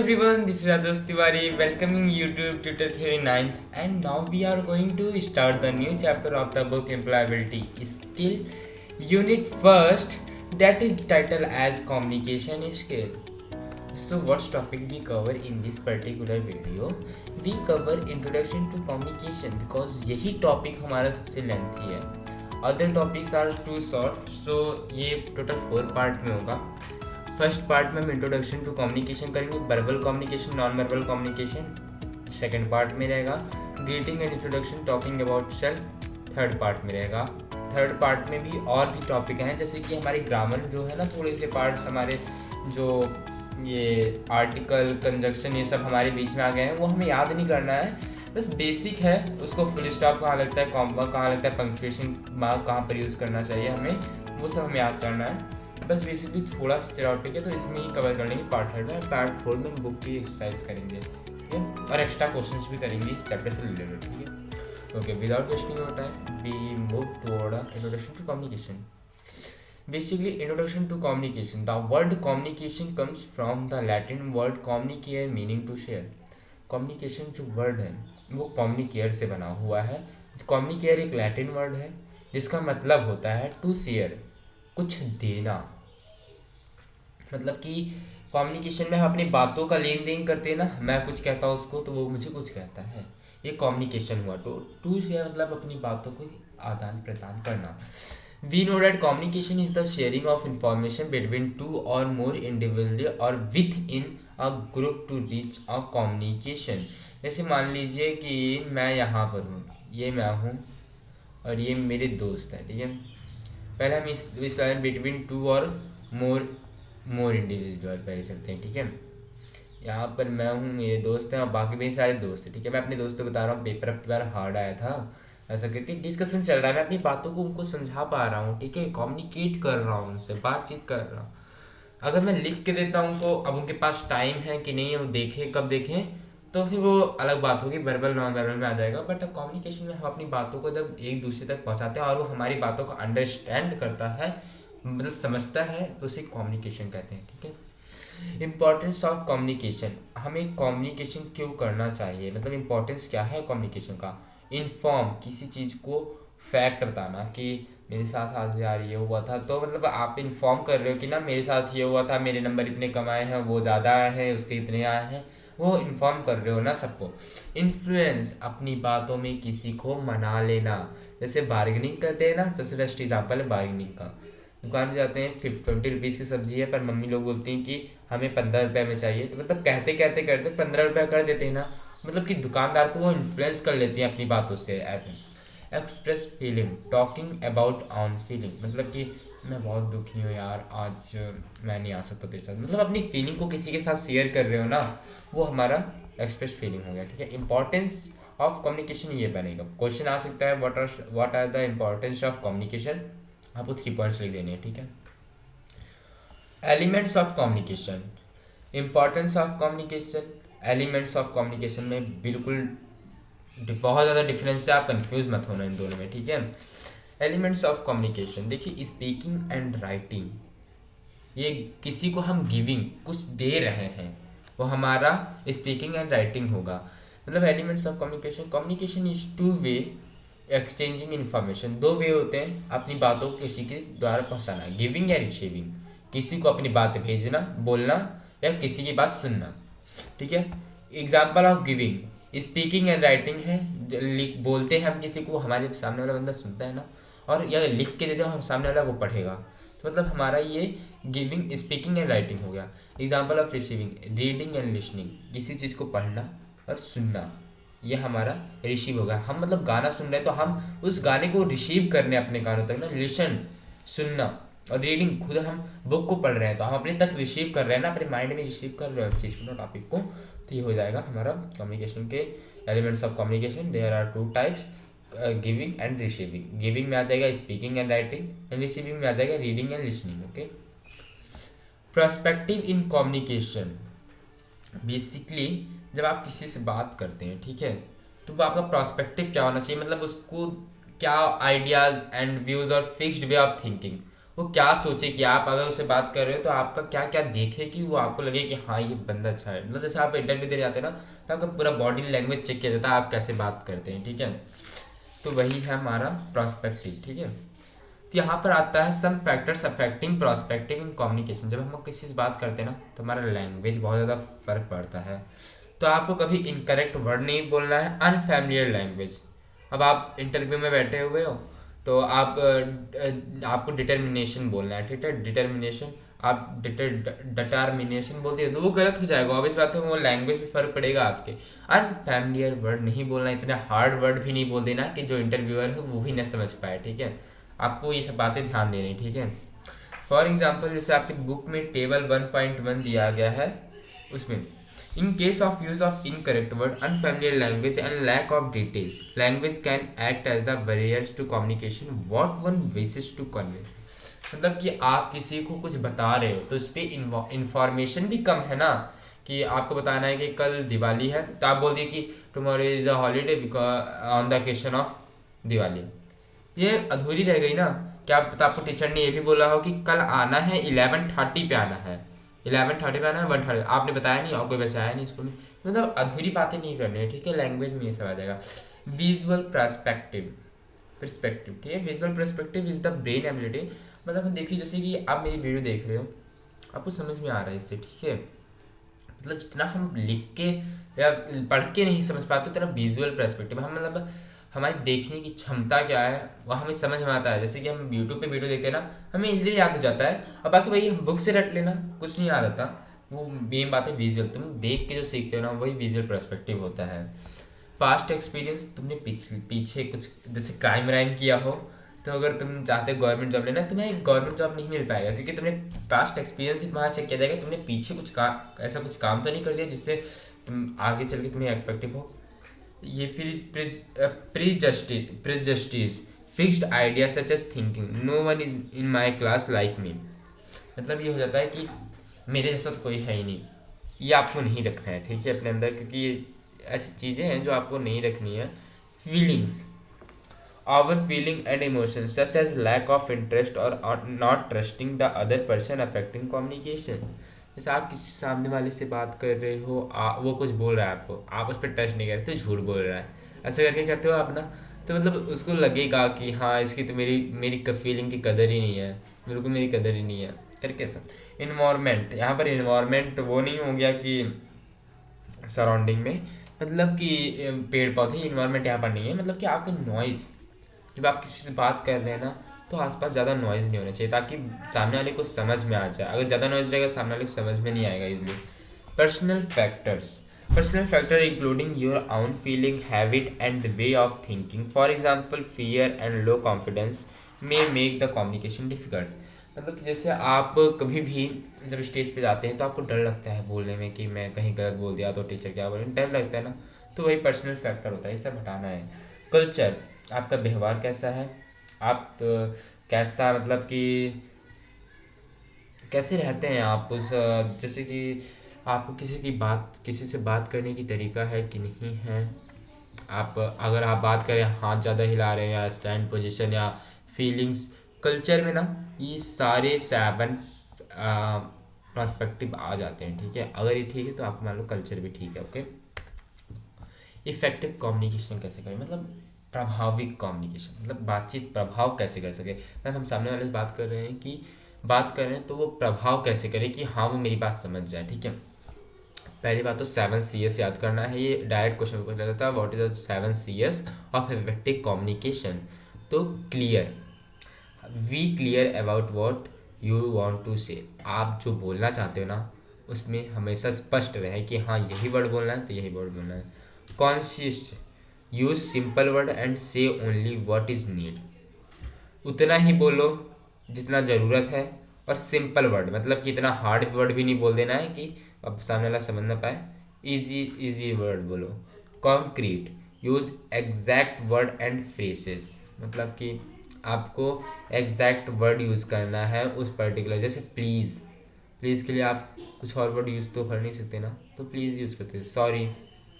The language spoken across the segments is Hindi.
everyone, this is Adarsh Tiwari welcoming you to Tutor Theory 9th, and now we are going to start the new chapter of the book Employability Skill Unit First, that is titled as Communication Skill. So what topic we cover in this particular video? We cover Introduction to Communication because यही topic हमारा सबसे lengthy है. Other topics are too short, so ये total 4 part में होगा. फर्स्ट पार्ट में हम इंट्रोडक्शन टू कम्युनिकेशन करेंगे, verbal communication, non verbal communication. Second part में रहेगा greeting and introduction, talking about self. Third part में रहेगा. थर्ड पार्ट में भी और भी टॉपिक हैं, जैसे कि हमारी ग्रामर जो है ना, थोड़े से पार्ट्स हमारे जो ये आर्टिकल कंजक्शन ये सब हमारे बीच में आ गए हैं, वो हमें याद नहीं करना है. बस बेसिक है, उसको फुल स्टॉप कहाँ लगता है, कॉमा कहाँ लगता है, पंक्चुएशन मार्क कहाँ पर यूज़ करना चाहिए हमें, वो सब हमें याद करना है. बस बेसिकली थोड़ा सा टॉपिक है, तो इसमें ही कवर कर लेंगे. पार्ट थर्ड में, पार्ट फोर में हम बुक की एक्सरसाइज करेंगे, ठीक है, और एक्स्ट्रा क्वेश्चंस भी करेंगे इस चैप्टर से रिलेटेड, ठीक है. Okay, without wasting your time we move toward introduction to communication. Basically introduction to communication, the word communication comes from the Latin word communicare meaning to share. Communication जो वर्ड है वो कम्युनिकेयर से बना हुआ है. कम्युनिकेयर एक लैटिन वर्ड है जिसका मतलब होता है टू शेयर, कुछ देना. मतलब कि कम्युनिकेशन में हम अपनी बातों का लेन देन करते हैं ना, मैं कुछ कहता हूँ उसको तो वो मुझे कुछ कहता है, ये कम्युनिकेशन हुआ. तो टू शेयर मतलब अपनी बातों को आदान प्रदान करना. We know that communication is the sharing of information between two or more individually or within a group to reach a communication. जैसे मान लीजिए कि मैं यहाँ पर हूँ, ये मैं हूँ और ये मेरे दोस्त हैं, ठीक है. पहले हम इस line between two or more individual पहले चलते हैं, ठीक है. यहाँ पर मैं हूँ, मेरे दोस्त हैं और बाकी मेरे सारे दोस्त हैं, ठीक है. मैं अपने दोस्तों को बता रहा हूँ पेपर अब बार हार्ड आया था, ऐसा करके डिस्कशन चल रहा है. मैं अपनी बातों को उनको समझा पा रहा हूँ, ठीक है, कम्युनिकेट कर रहा हूँ, उनसे बातचीत कर रहा हूँ. अगर मैं लिख के देता हूँ उनको, अब उनके पास टाइम है कि नहीं है, वो देखें कब देखें, तो फिर वो अलग बात होगी, वर्बल नॉन वर्बल में आ जाएगा. बट अब कम्युनिकेशन में हम अपनी बातों को जब एक दूसरे तक पहुंचाते हैं और वो हमारी बातों को अंडरस्टैंड करता है, मतलब समझता है, तो उसे कम्युनिकेशन कहते हैं, ठीक है. इम्पोर्टेंस ऑफ कम्युनिकेशन, हमें कम्युनिकेशन क्यों करना चाहिए, मतलब इम्पोर्टेंस क्या है कम्युनिकेशन का. इन्फॉर्म, किसी चीज़ को फैक्ट बताना कि मेरे साथ आज यार ये हुआ था, तो मतलब आप इन्फॉर्म कर रहे हो कि ना मेरे साथ ये हुआ था, मेरे नंबर इतने कम आए हैं, वो ज़्यादा आए हैं, उसके इतने आए हैं, वो इन्फॉर्म कर रहे हो ना सबको. इन्फ्लुएंस, अपनी बातों में किसी को मना लेना. जैसे बार्गेनिंग करते हैं ना, सबसे बेस्ट एग्जाम्पल है बार्गेनिंग का. दुकान में जाते हैं, 20 रुपीज़ की सब्जी है, पर मम्मी लोग बोलती हैं कि हमें 15 रुपये में चाहिए, तो मतलब कहते कहते करते 15 रुपये कर देते हैं ना, मतलब कि दुकानदार को वो इन्फ्लुएंस कर लेती हैं अपनी बातों से. ऐसे express feeling, talking about on feeling, मतलब कि मैं बहुत दुखी हूँ यार, आज मैं नहीं आ सकता तेरे साथ, मतलब अपनी फीलिंग को किसी के साथ शेयर कर रहे हो ना, वो हमारा एक्सप्रेस फीलिंग हो गया, ठीक है. इंपॉर्टेंस ऑफ कम्युनिकेशन ये बनेगा, क्वेश्चन आ सकता है what are the importance of communication, आपको 3 पॉइंट्स लिख देने हैं, ठीक है. Elements of communication, importance of communication, elements of communication में बिल्कुल बहुत ज़्यादा डिफरेंस है, आप कंफ्यूज मत होना इन दोनों में, ठीक है. एलिमेंट्स ऑफ कम्युनिकेशन, देखिए स्पीकिंग एंड राइटिंग, ये किसी को हम गिविंग कुछ दे रहे हैं, वो हमारा स्पीकिंग एंड राइटिंग होगा. मतलब elements of communication, communication is two way exchanging information. 2 वे होते हैं अपनी बातों को किसी के द्वारा पहुंचाना, गिविंग या रिसीविंग, किसी को अपनी बात भेजना, बोलना, या किसी की बात सुनना, ठीक है. Example of giving, speaking and writing है, बोलते हैं हम किसी को, हमारे सामने वाला बंदा सुनता है ना, और या लिख के देते हो हम, सामने वाला वो पढ़ेगा, तो मतलब हमारा ये गिविंग, स्पीकिंग एंड राइटिंग हो गया. Example of receiving, reading and listening, किसी चीज़ को पढ़ना और सुनना, ये हमारा रिसीव होगा. हम मतलब गाना सुन रहे हैं तो हम उस गाने को रिसीव करने अपने कानों तक ना, लिसन सुनना, और रीडिंग खुद हम बुक को पढ़ रहे हैं तो हम अपने तक रिसीव कर रहे हैं ना, अपने माइंड में रिसीव कर रहे हैं उस चीज़ को, टॉपिक को. तो ये हो जाएगा हमारा कम्युनिकेशन के elements of communication. There are 2 types, giving and receiving. Giving में आ जाएगा speaking and writing, and receiving में आ जाएगा reading and listening, okay. Perspective in communication, basically जब आप किसी से बात करते हैं, ठीक है, तो वो आपका पर्सपेक्टिव क्या होना चाहिए, मतलब उसको क्या आइडियाज़ एंड व्यूज़ और फिक्स्ड वे ऑफ थिंकिंग, वो क्या सोचे कि आप अगर उससे बात कर रहे हो तो आपका क्या क्या देखे कि वो आपको लगे कि हाँ ये बंदा अच्छा है। मतलब जैसे आप इंटरव्यू दे जाते हैं ना, तो आपका पूरा बॉडी लैंग्वेज चेक किया जाता है, आप कैसे बात करते हैं, ठीक है। तो वही है हमारा प्रोस्पेक्टिव, ठीक है। तो यहाँ पर आता है some factors affecting prospective in communication. जब हम किसी से बात करते हैं ना, तो हमारा लैंग्वेज बहुत ज़्यादा फर्क पड़ता है। तो आपको कभी इनकरेक्ट वर्ड नहीं बोलना है, अनफैमिलियर लैंग्वेज। अब आप इंटरव्यू में बैठे हुए हो, तो आपको डिटर्मिनेशन बोलना है, ठीक है, डिटर्मिनेशन। आप डिटर्मिनेशन बोल दिए तो वो गलत हो जाएगा, ऑब्वियस बात है, वो लैंग्वेज में फर्क पड़ेगा आपके। अनफैमिलियर वर्ड नहीं बोलना, इतने हार्ड वर्ड भी नहीं बोल देना कि जो इंटरव्यूअर है वो भी न समझ पाए, ठीक है। आपको ये सब बातें ध्यान देनी, ठीक है। फॉर एग्जाम्पल जैसे आपकी बुक में टेबल 1.1 दिया गया है, उसमें in case of use of incorrect word, unfamiliar language and lack of details, language can act as the barriers to communication what one wishes to convey. मतलब कि आप किसी को कुछ बता रहे हो तो इस पर इंफॉर्मेशन भी कम है ना, कि आपको बताना है कि कल दिवाली है, तो आप बोल दिए कि tomorrow is a holiday on the occasion of Diwali. ये अधूरी रह गई ना। क्या पता आपको टीचर ने ये भी बोला हो कि कल आना है 11:30 पे आना है, 11:30 पे आना है, 1:30, आपने बताया नहीं और कोई बचाया नहीं स्कूल में। मतलब अधूरी बातें नहीं करनी है, ठीक है। लैंग्वेज में ये सब आ जाएगा। विजुअल पर्सपेक्टिव, पर्सपेक्टिव, ठीक है। Visual perspective is the brain ability. मतलब देखिए जैसे कि आप मेरी वीडियो देख रहे हो, आपको समझ में आ रहा है इससे, ठीक है। मतलब जितना हम लिख के या पढ़ के नहीं समझ पाते, उतना विजुअल पर्सपेक्टिव हम, मतलब हमारी देखने की क्षमता क्या है वह हमें समझ में आता है। जैसे कि हम यूट्यूब पे वीडियो देखते हैं ना, हमें इसलिए याद हो जाता है, और बाकी भाई हम बुक से रट लेना, कुछ नहीं याद आता। वो मेन बात है विजुअल, तुम देख के जो सीखते हो ना, वही विजुअल पर्सपेक्टिव होता है। पास्ट एक्सपीरियंस, तुमने पीछे कुछ जैसे क्राइम व्राइम किया हो, तो अगर तुम चाहते हो गवर्नमेंट जॉब लेना, तुम्हें एक गवर्नमेंट जॉब नहीं मिल पाएगा, क्योंकि तुमने पास्ट एक्सपीरियंस भी तुम्हारा चेक किया जाएगा, तुमने पीछे कुछ ऐसा कुछ काम तो नहीं कर दिया जिससे तुम आगे चल के तुम्हें इफेक्टिव हो। ये फिर prejudices, fixed idea such as thinking no one is in my class like me. मतलब ये हो जाता है कि मेरे जैसा तो कोई है ही नहीं, ये आपको नहीं रखना है, ठीक है, अपने अंदर, क्योंकि ये ऐसी चीज़ें हैं जो आपको नहीं रखनी है। Feelings, our feeling and emotions such as lack of interest or not trusting the other person affecting communication। जैसे आप किसी सामने वाले से बात कर रहे हो, वो कुछ बोल रहा है आपको, आप उस पर टच नहीं करते, झूठ बोल रहा है, ऐसा करके करते हो आप ना, तो मतलब उसको लगेगा कि हाँ इसकी तो मेरी फीलिंग की कदर ही नहीं है, मेरे को मेरी कदर ही नहीं है करके ऐसा। इन्वायरमेंट, यहाँ पर इन्वायरमेंट वो नहीं हो गया कि सराउंडिंग में, मतलब कि पेड़ पौधे, इन्वायरमेंट यहाँ पर नहीं है, मतलब कि आपकी नॉइज़, जब आप किसी से बात कर रहे हैं ना, तो आसपास ज़्यादा नॉइज़ नहीं होना चाहिए, ताकि सामने वाले को समझ में आ जाए। अगर ज़्यादा नॉइज़ रहेगा सामने वाले को समझ में नहीं आएगा easily. Personal factors, personal factor including your own feeling, habit and the way of thinking, for example fear and low confidence may make the communication difficult. मतलब कि जैसे आप कभी भी जब स्टेज पे जाते हैं तो आपको डर लगता है बोलने में कि मैं कहीं गलत बोल दिया तो टीचर क्या बोले, डर लगता है ना, तो वही पर्सनल फैक्टर होता है, ये सब हटाना है। कल्चर, आपका व्यवहार कैसा है, आप कैसा, मतलब कि कैसे रहते हैं आप उस जैसे कि आपको किसी से बात करने की तरीका है कि नहीं है। आप अगर आप बात करें, हाथ ज़्यादा हिला रहे हैं या स्टैंड पोजीशन या फीलिंग्स, कल्चर में ना ये सारे 7 पर्सपेक्टिव आ जाते हैं, ठीक है। अगर ये ठीक है तो आप मान लो कल्चर भी ठीक है, ओके। इफेक्टिव कम्युनिकेशन कैसे करें, मतलब प्रभावी कम्युनिकेशन, मतलब बातचीत प्रभाव कैसे कर सके। मतलब हम सामने वाले से बात कर रहे हैं कि बात कर रहे हैं तो वो प्रभाव कैसे करे कि हाँ वो मेरी बात समझ जाए, ठीक है। पहली बात तो 7 Cs याद करना है, ये डायरेक्ट क्वेश्चन पूछा जाता है, what is the 7 Cs of effective communication. तो clear, we clear about what you want to say, आप जो बोलना चाहते हो ना उसमें हमेशा स्पष्ट रहे कि हाँ यही वर्ड बोलना है तो यही वर्ड बोलना है। Conscious, use simple word and से ओनली व्हाट इज नीड, उतना ही बोलो जितना ज़रूरत है, और सिंपल वर्ड, मतलब कि इतना हार्ड वर्ड भी नहीं बोल देना है कि अब सामने वाला समझ ना पाए, इजी वर्ड बोलो। Concrete, use exact word and phrases, मतलब कि आपको एग्जैक्ट वर्ड यूज़ करना है उस पर्टिकुलर, जैसे प्लीज़, प्लीज़ के लिए आप कुछ और वर्ड यूज़ तो कर नहीं सकते ना, तो प्लीज़ यूज़ करते हैं। सॉरी,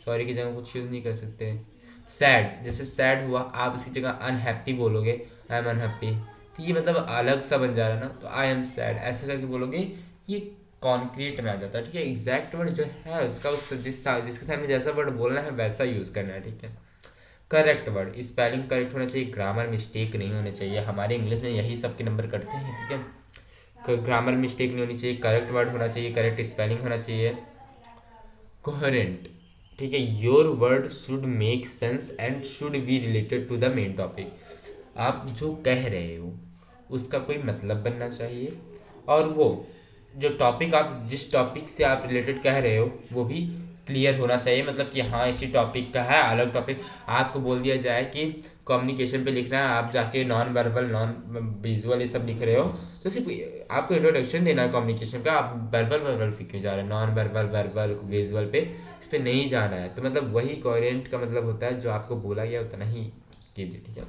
सॉरी की जगह कुछ यूज़ नहीं कर सकते। सैड, जैसे सैड हुआ, आप इसकी जगह अनहैप्पी बोलोगे, आई एम अनहैप्पी, तो ये मतलब अलग सा बन जा रहा है ना, तो आई एम सैड ऐसे करके बोलोगे, ये कॉन्क्रीट में आ जाता है, ठीक है। एग्जैक्ट वर्ड जो है उसका जिसके सामने जैसा वर्ड बोलना है वैसा यूज़ करना है, ठीक है। करेक्ट वर्ड, स्पेलिंग करेक्ट होना चाहिए, ग्रामर मिस्टेक नहीं होनी चाहिए, हमारे इंग्लिश में यही सबके नंबर कटते हैं, ठीक है। ग्रामर मिस्टेक नहीं होनी चाहिए, करेक्ट वर्ड होना चाहिए, करेक्ट स्पेलिंग होना चाहिए, कोहेरेंट, ठीक है। Your word should make sense and should be related to the main topic. आप जो कह रहे हो उसका कोई मतलब बनना चाहिए, और वो जो टॉपिक आप जिस टॉपिक से आप रिलेटेड कह रहे हो वो भी क्लियर होना चाहिए, मतलब कि हाँ इसी टॉपिक का है, अलग टॉपिक आपको बोल दिया जाए कि कम्युनिकेशन पे लिखना है, आप जाके नॉन वर्बल नॉन विजुअल ये सब लिख रहे हो, तो सिर्फ आपको इंट्रोडक्शन देना है कम्युनिकेशन का, आप वर्बल वर्बल पे क्यों जा रहे हैं, नॉन वर्बल वर्बल विजुअल पे इस पर नहीं जाना है। तो मतलब वही कोहेरेंट का मतलब होता है जो आपको बोला गया उतना ही कीजिए, ठीक है।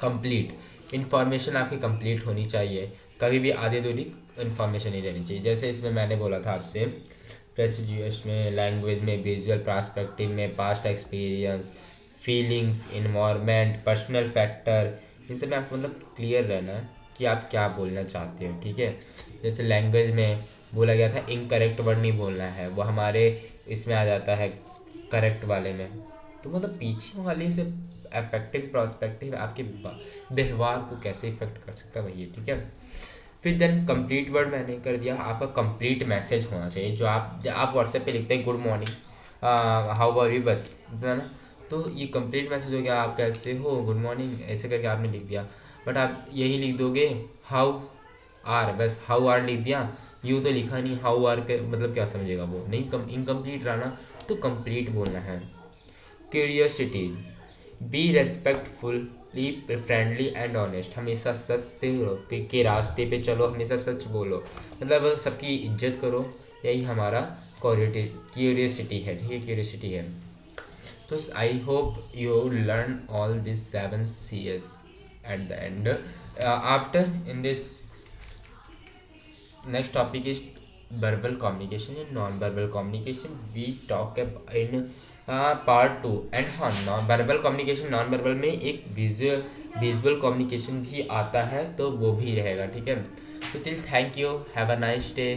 कंप्लीट, इन्फॉर्मेशन आपकी कंप्लीट होनी चाहिए, कभी भी आधी अधूरी इन्फॉर्मेशन नहीं रहनी चाहिए। जैसे इसमें मैंने बोला था आपसे प्रेसिडियस में, लैंग्वेज में, विजुअल पर्सपेक्टिव में, past experience, feelings, environment, personal factor, इन सब में आपको मतलब क्लियर रहना है कि आप क्या बोलना चाहते हो, ठीक है। जैसे लैंग्वेज में बोला गया था इनकरेक्ट वर्ड नहीं बोलना है, वो हमारे इसमें आ जाता है करेक्ट वाले में, तो मतलब पीछे वाले से अफेक्टिव प्रोस्पेक्टिव आपके व्यवहार को कैसे इफेक्ट कर सकता है वही है, ठीक है। फिर देन कंप्लीट वर्ड मैंने कर दिया, आपका कंप्लीट मैसेज होना चाहिए, जो आप व्हाट्सएप पे लिखते हैं good morning, how are you, बस है ना, तो ये कंप्लीट मैसेज हो गया, आप कैसे हो, गुड मॉर्निंग ऐसे करके आपने लिख दिया। बट आप यही लिख दोगे हाउ आर, बस हाउ आर लिख दिया, यू तो लिखा नहीं, हाउ आर के मतलब क्या समझेगा वो, नहीं इनकम्प्लीट रहा ना, तो कंप्लीट बोलना है। Curiosities, be respectfully friendly and honest, हमेशा सत्य के रास्ते पे चलो, हमेशा सच बोलो, मतलब सबकी इज्जत करो, यही हमारा क्यूरियोसिटी है, ठीक है, क्यूरियोसिटी है। तो I hope you learn all this 7 CS at the end. After in this next topic is verbal communication and non-verbal communication. We talk about in part 2 and हाँ non verbal communication, non verbal में एक विजुअल कम्युनिकेशन भी आता है, तो वो भी रहेगा, ठीक है। तो till thank you, have a nice day.